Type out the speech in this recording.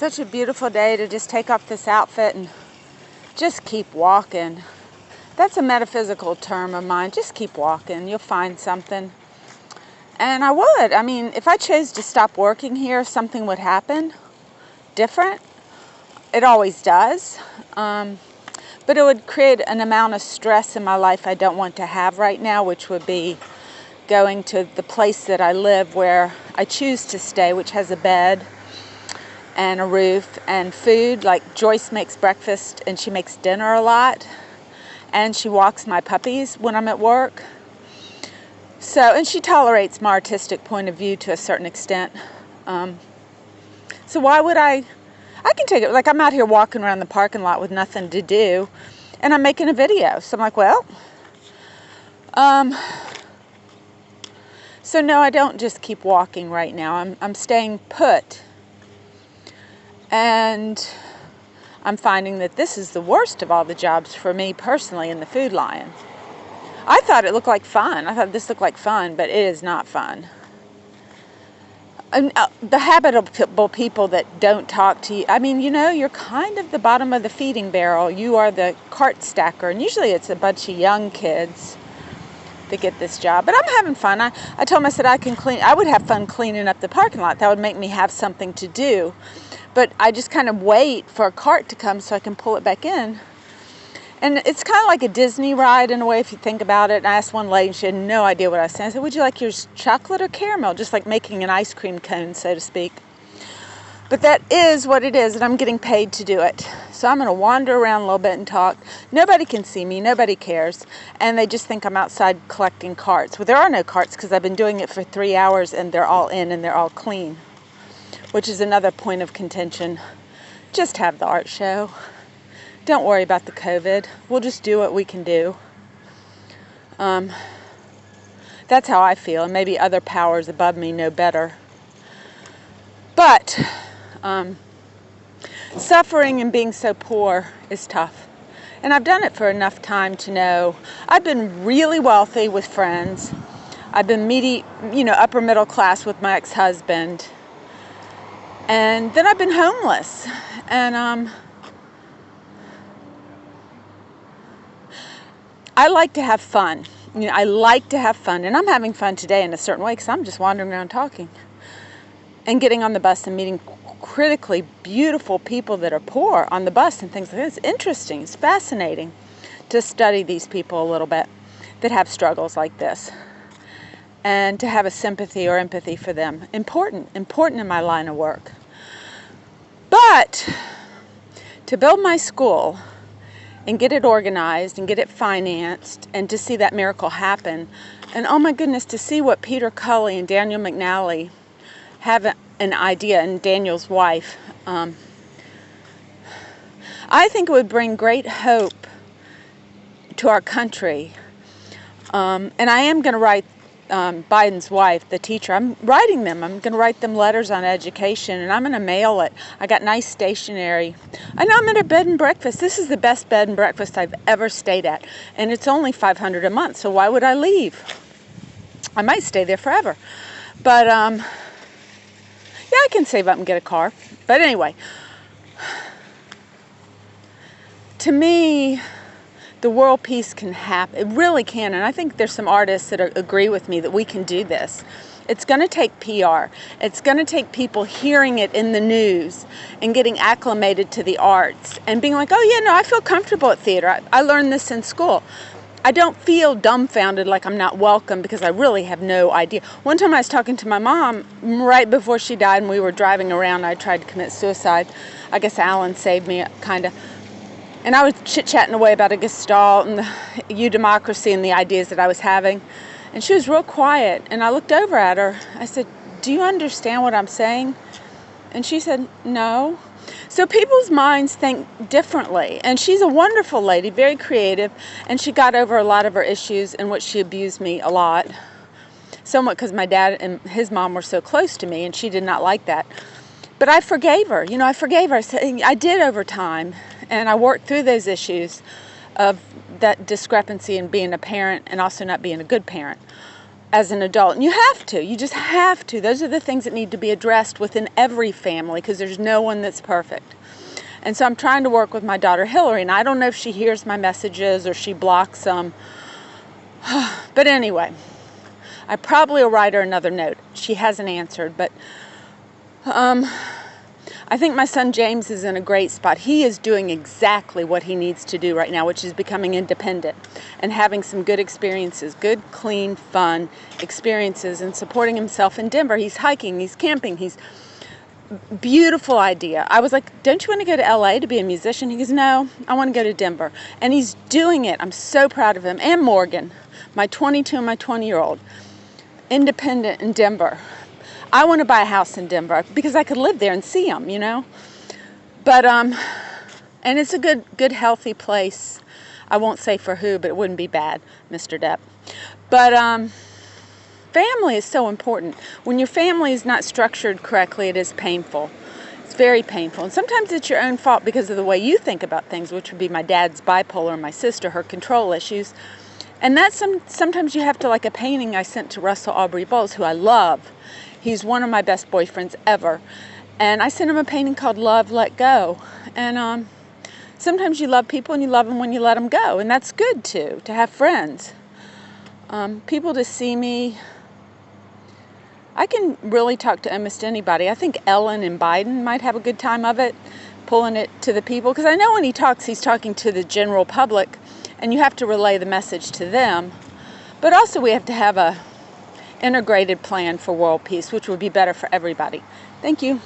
Such a beautiful day to just take off this outfit and just keep walking. That's a metaphysical term of mine. Just keep walking. You'll find something. And I would. I mean, if I chose to stop working here, something would happen different. It always does. But it would create an amount of stress in my life I don't want to have right now, which would be going to the place that I live where I choose to stay, which has a bed and a roof and food. Like Joyce makes breakfast and she makes dinner a lot. And she walks my puppies when I'm at work. So, and she tolerates my artistic point of view to a certain extent. So why would I can take it, like I'm out here walking around the parking lot with nothing to do, and I'm making a video. So I'm like, well, so no, I don't just keep walking right now. I'm staying put. And I'm finding that this is the worst of all the jobs for me personally in the Food Lion. I thought it looked like fun. I thought this looked like fun, but it is not fun. And the habitable people that don't talk to you, I mean, you know, you're kind of the bottom of the feeding barrel. You are the cart stacker, and usually it's a bunch of young kids that get this job. But I'm having fun. I told them, I said I would have fun cleaning up the parking lot. That would make me have something to do. But I just kind of wait for a cart to come so I can pull it back in. And it's kind of like a Disney ride in a way if you think about it. And I asked one lady, and she had no idea what I was saying. I said, would you like yours chocolate or caramel? Just like making an ice cream cone, so to speak. But that is what it is, and I'm getting paid to do it. So I'm going to wander around a little bit and talk. Nobody can see me. Nobody cares. And they just think I'm outside collecting carts. Well, there are no carts because I've been doing it for 3 hours, and they're all in and they're all clean, which is another point of contention. Just have the art show. Don't worry about the COVID. We'll just do what we can do. That's how I feel, and maybe other powers above me know better. But suffering and being so poor is tough. And I've done it for enough time to know I've been really wealthy with friends. I've been upper middle class with my ex-husband. And then I've been homeless. And I like to have fun. I like to have fun. And I'm having fun today in a certain way because I'm just wandering around talking. And getting on the bus and meeting critically beautiful people that are poor on the bus and things like that. It's interesting. It's fascinating to study these people a little bit that have struggles like this. And to have a sympathy or empathy for them. Important in my line of work. But to build my school and get it organized and get it financed and to see that miracle happen, and oh my goodness, to see what Peter Culley and Daniel McNally have an idea, and Daniel's wife, I think it would bring great hope to our country. And I am going to write Biden's wife, the teacher, I'm writing them. I'm going to write them letters on education, and I'm going to mail it. I got nice stationery. I know I'm at a bed and breakfast. This is the best bed and breakfast I've ever stayed at, and it's only $500 a month, so why would I leave? I might stay there forever. But, yeah, I can save up and get a car. But anyway, to me, the world peace can happen. It really can. And I think there's some artists that agree with me that we can do this. It's going to take PR. It's going to take people hearing it in the news and getting acclimated to the arts and being like, oh, yeah, no, I feel comfortable at theater. I learned this in school. I don't feel dumbfounded like I'm not welcome because I really have no idea. One time I was talking to my mom right before she died, and we were driving around. I tried to commit suicide. I guess Alan saved me, kind of. And I was chit-chatting away about a Gestalt and the eudemocracy and the ideas that I was having. And she was real quiet. And I looked over at her. I said, do you understand what I'm saying? And she said, no. So people's minds think differently. And she's a wonderful lady, very creative. And she got over a lot of her issues in which she abused me a lot. Somewhat because my dad and his mom were so close to me, and she did not like that. But I forgave her. I forgave her. I did over time. And I worked through those issues of that discrepancy in being a parent and also not being a good parent. as an adult. And you have to. You just have to. Those are the things that need to be addressed within every family, because there's no one that's perfect. And so I'm trying to work with my daughter Hillary, and I don't know if she hears my messages or she blocks them. But anyway, I probably will write her another note. She hasn't answered, but I think my son James is in a great spot. He is doing exactly what he needs to do right now, which is becoming independent and having some good experiences, good, clean, fun experiences, and supporting himself in Denver. He's hiking, he's camping, he's beautiful idea. I was like, don't you want to go to LA to be a musician? He goes, no, I want to go to Denver. And he's doing it. I'm so proud of him. And Morgan, my 22 and my 20-year-old, independent in Denver. I want to buy a house in Denver because I could live there and see them, you know. But and it's a good healthy place. I won't say for who, but it wouldn't be bad, Mr. Depp. But family is so important. When your family is not structured correctly, it is painful. It's very painful. And sometimes it's your own fault because of the way you think about things, which would be my dad's bipolar and my sister, her control issues. And that's sometimes you have to, like a painting I sent to Russell Aubrey Bowles, who I love. He's one of my best boyfriends ever. And I sent him a painting called Love, Let Go. And sometimes you love people and you love them when you let them go. And that's good too, to have friends. People to see me. I can really talk to almost anybody. I think Ellen and Biden might have a good time of it, pulling it to the people. Because I know when he talks, he's talking to the general public, and you have to relay the message to them. But also we have to have a integrated plan for world peace, which would be better for everybody. Thank you.